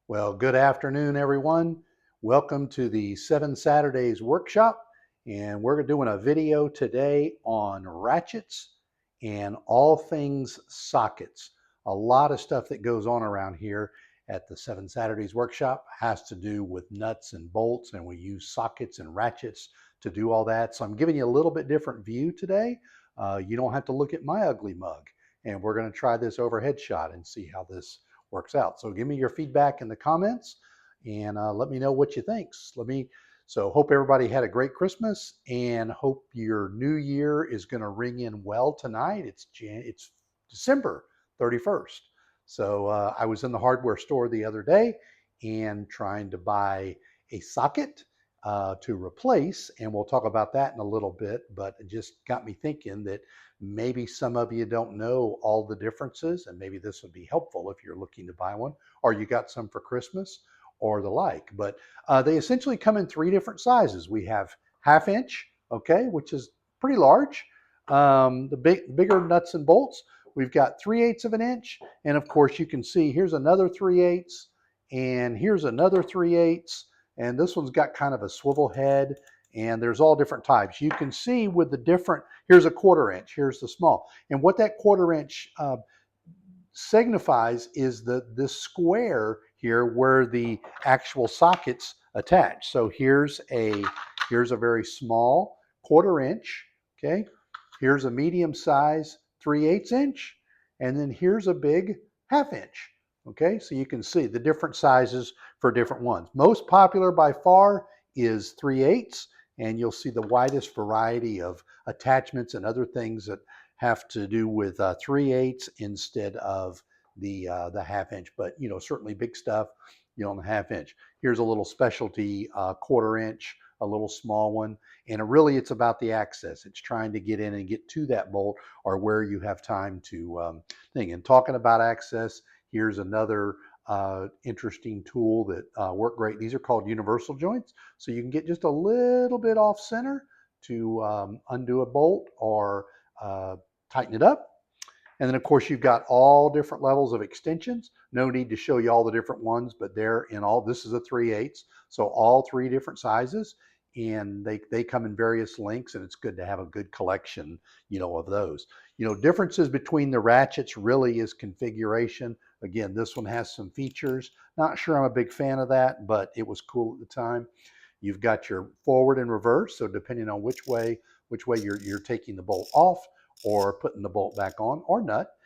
Well, good afternoon, everyone. Welcome to the 7 Saturdays workshop. And we're doing a video today on ratchets and all things sockets. A lot of stuff that goes on around here at the 7 Saturdays workshop has to do with nuts and bolts, and we use sockets and ratchets to do all that. So I'm giving you a little bit different view today. You don't have to look at my ugly mug. And we're going to try this overhead shot and see how this works out. So give me your feedback in the comments and let me know what you think. So hope everybody had a great Christmas and hope your new year is going to ring in well tonight. It's December 31st. So I was in the hardware store the other day and trying to buy a socket to replace, and we'll talk about that in a little bit, but it just got me thinking that maybe some of you don't know all the differences, and maybe this would be helpful if you're looking to buy one, or you got some for Christmas or the like. But they essentially come in three different sizes. We have ½ inch, okay, which is pretty large. The bigger nuts and bolts. We've got 3/8 of an inch, and of course you can see here's another 3/8, and here's another 3/8, and this one's got kind of a swivel head, and there's all different types. You can see with the different, here's a 1/4 inch, here's the small. And what that 1/4 inch signifies is this square here where the actual sockets attach. So here's a very small 1/4 inch, okay? Here's a medium size 3/8 inch, and then here's a big ½ inch. Okay, so you can see the different sizes for different ones. Most popular by far is 3/8, and you'll see the widest variety of attachments and other things that have to do with 3/8 instead of the ½ inch. But you know, certainly big stuff, on the ½ inch. Here's a little specialty 1/4 inch, a little small one, and really it's about the access. It's trying to get in and get to that bolt or where you have time to thing. And talking about access, here's another interesting tool that work great. These are called universal joints. So you can get just a little bit off center to undo a bolt or tighten it up. And then of course you've got all different levels of extensions. No need to show you all the different ones, but they're in all, this is a 3/8. So all three different sizes, and they come in various lengths, and it's good to have a good collection, of those. Differences between the ratchets really is configuration. Again, this one has some features. Not sure I'm a big fan of that, but it was cool at the time. You've got your forward and reverse, so depending on which way you're taking the bolt off or putting the bolt back on or nut,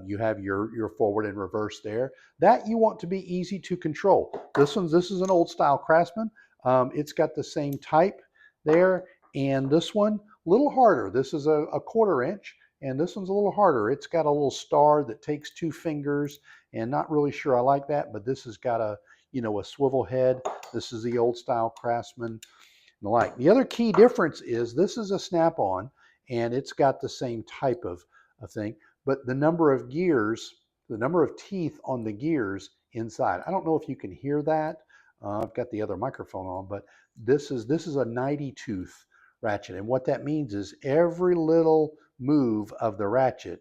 you have your forward and reverse there. That you want to be easy to control. This is an old style Craftsman. It's got the same type there, and this one a little harder. This is a 1/4 inch, and this one's a little harder. It's got a little star that takes 2 fingers, and not really sure I like that, but this has got a swivel head. This is the old style Craftsman and the like. The other key difference is this is a snap-on, and it's got the same type of thing, but the number of gears, the number of teeth on the gears inside. I don't know if you can hear that. I've got the other microphone on, but this is a 90 tooth ratchet, and what that means is every little move of the ratchet,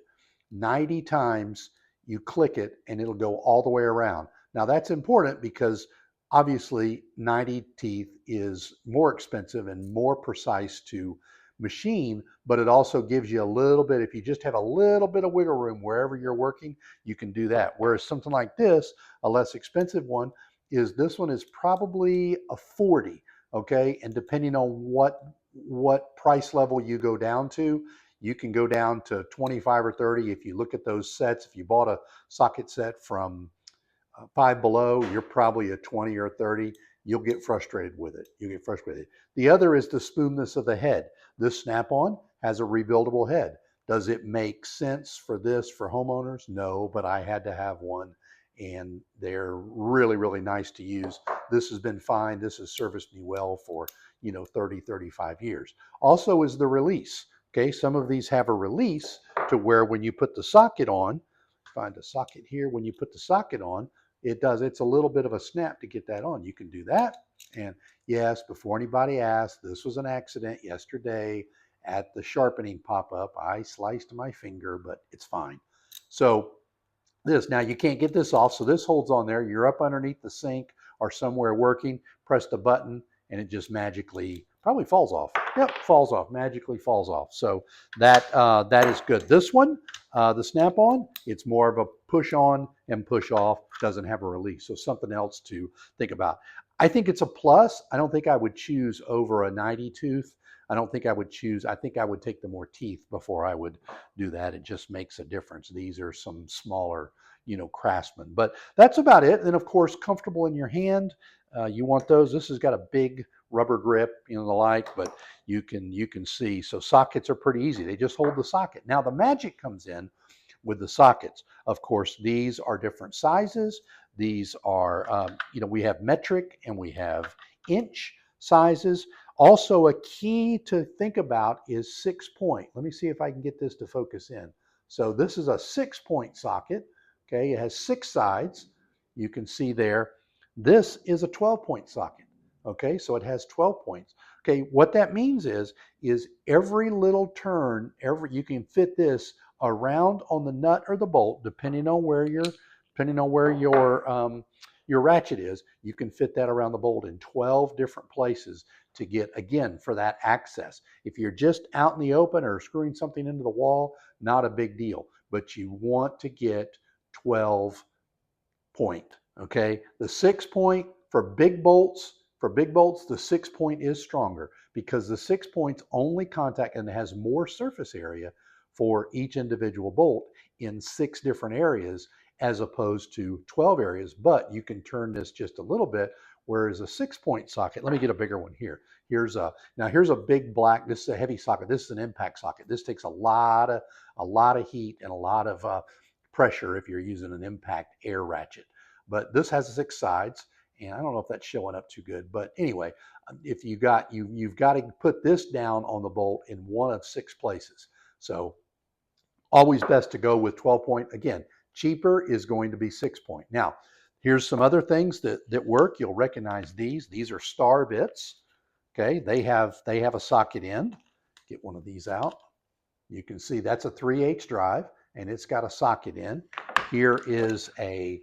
90 times you click it, and it'll go all the way around. Now that's important because obviously 90 teeth is more expensive and more precise to machine, but it also gives you a little bit, if you just have a little bit of wiggle room wherever you're working, you can do that. Whereas something like this, a less expensive one, this one is probably a 40, okay? And depending on what price level you go down to, you can go down to 25 or 30. If you look at those sets, if you bought a socket set from Five Below, you're probably a 20 or 30. You'll get frustrated with it. The other is the smoothness of the head. This snap-on has a rebuildable head. Does it make sense for this for homeowners? No, but I had to have one, and they're really, really nice to use. This has been fine. This has serviced me well for 30, 35 years. Also is the release. Okay, some of these have a release to where when you put the socket on, find a socket here, when you put the socket on, it's a little bit of a snap to get that on. You can do that. And yes, before anybody asks, this was an accident yesterday at the sharpening pop-up. I sliced my finger, but it's fine. So this. Now you can't get this off, so this holds on there. You're up underneath the sink or somewhere working, press the button, and it just magically probably falls off. Yep, falls off, magically falls off. So that is good. This one, the snap-on, it's more of a push on and push off, doesn't have a release. So something else to think about. I think it's a plus. I don't think I would choose over a 90 tooth. I don't think I would choose, I think I would take the more teeth before I would do that. It just makes a difference. These are some smaller, Craftsman. But that's about it. And of course, comfortable in your hand. You want those. This has got a big rubber grip, the like, but you can see. So sockets are pretty easy. They just hold the socket. Now the magic comes in with the sockets. Of course, these are different sizes. These are, we have metric and we have inch sizes. Also, a key to think about is 6-point. Let me see if I can get this to focus in. So this is a 6-point socket. Okay, it has 6 sides. You can see there. This is a 12-point socket. Okay, so it has 12 points. Okay, what that means is every little turn, you can fit this around on the nut or the bolt, depending on where your ratchet is. You can fit that around the bolt in 12 different places to get, again, for that access. If you're just out in the open or screwing something into the wall, not a big deal, but you want to get 12-point. Okay, the 6-point for big bolts, the 6-point is stronger because the 6 points only contact and has more surface area for each individual bolt in 6 different areas as opposed to 12 areas. But you can turn this just a little bit, whereas a 6-point socket, let me get a bigger one here. Here's a big black, this is a heavy socket. This is an impact socket. This takes a lot of heat and a lot of pressure if you're using an impact air ratchet. But this has 6 sides, and I don't know if that's showing up too good, but anyway, if you've got to put this down on the bolt in one of 6 places. So always best to go with 12-point. Again, cheaper is going to be 6-point. Now, here's some other things that work. You'll recognize these. These are star bits. Okay, they have a socket end. Get one of these out. You can see that's a 3/8 drive, and it's got a socket in. Here is a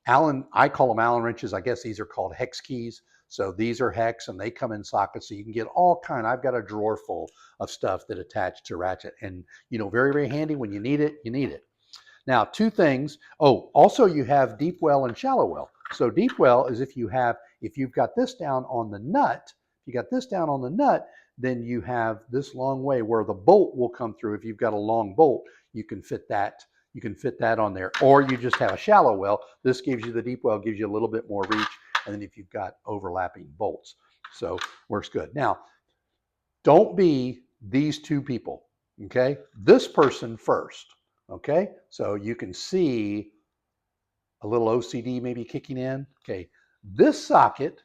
Allen, I call them Allen wrenches. I guess these are called hex keys. So these are hex and they come in sockets. So you can get all kind. I've got a drawer full of stuff that attach to ratchet, and very, very handy when you need it, Now, 2 things. Oh, also you have deep well and shallow well. So deep well is if you've got this down on the nut, then you have this long way where the bolt will come through. If you've got a long bolt, you can fit that on there. Or you just have a shallow well. This gives you the deep well, gives you a little bit more reach. And then if you've got overlapping bolts. So works good. Now, don't be these 2 people, okay? This person first, okay? So you can see a little OCD maybe kicking in. Okay, this socket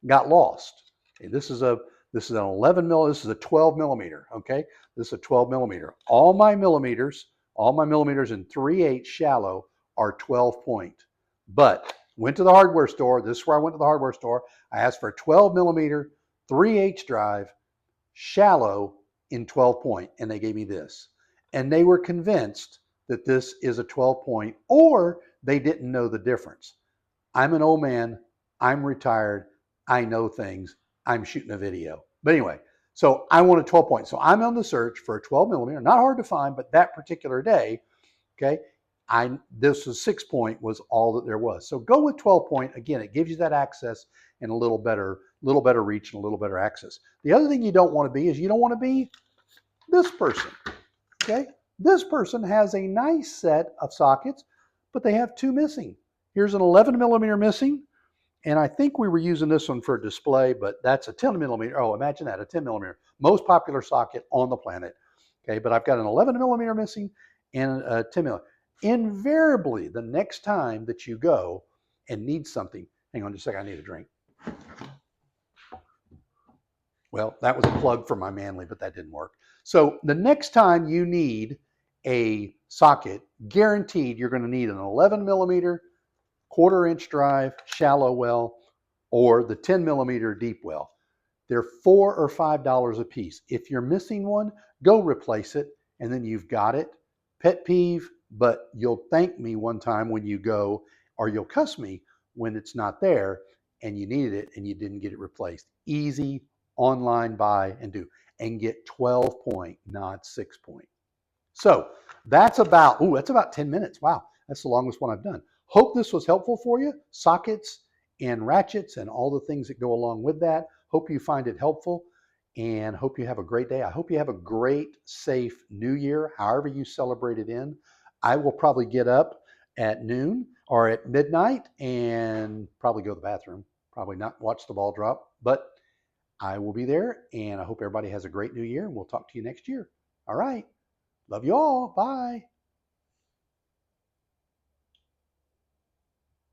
got lost. Okay, this is an 11 mil. This is a 12 millimeter. Okay, this is a 12 millimeter. All my millimeters in 3/8 shallow are 12-point. But went to the hardware store. This is where I went to the hardware store. I asked for a 12 millimeter 3/8 drive shallow in 12-point, and they gave me this. And they were convinced that this is a 12-point, or they didn't know the difference. I'm an old man. I'm retired. I know things. I'm shooting a video. But anyway, so I want a 12-point. So I'm on the search for a 12 millimeter. Not hard to find, but that particular day, okay, this was 6-point was all that there was. So go with 12-point. Again, it gives you that access and a little better reach and a little better access. The other thing you don't want to be is you don't want to be this person. Okay, this person has a nice set of sockets, but they have 2 missing. Here's an 11 millimeter missing, and I think we were using this one for display, but that's a 10 millimeter. Oh, imagine that, a 10 millimeter, most popular socket on the planet. Okay, but I've got an 11 millimeter missing and a 10 millimeter. Invariably, the next time that you go and need something, hang on just a second, I need a drink. Well, that was a plug for my Manly, but that didn't work. So the next time you need a socket, guaranteed you're going to need an 11 millimeter 1/4 inch drive shallow well or the 10 millimeter deep well. They're $4 or $5 a piece. If you're missing one, go replace it, and then you've got it. Pet peeve, but you'll thank me one time when you go, or you'll cuss me when it's not there and you needed it and you didn't get it replaced. Easy online buy and do, and get 12 point, not 6 point. So that's about 10 minutes. Wow, that's the longest one I've done. Hope this was helpful for you. Sockets and ratchets and all the things that go along with that. Hope you find it helpful and hope you have a great day. I hope you have a great, safe new year, however you celebrate it in. I will probably get up at noon or at midnight and probably go to the bathroom, probably not watch the ball drop, but I will be there and I hope everybody has a great new year and we'll talk to you next year. All right. Love you all. Bye.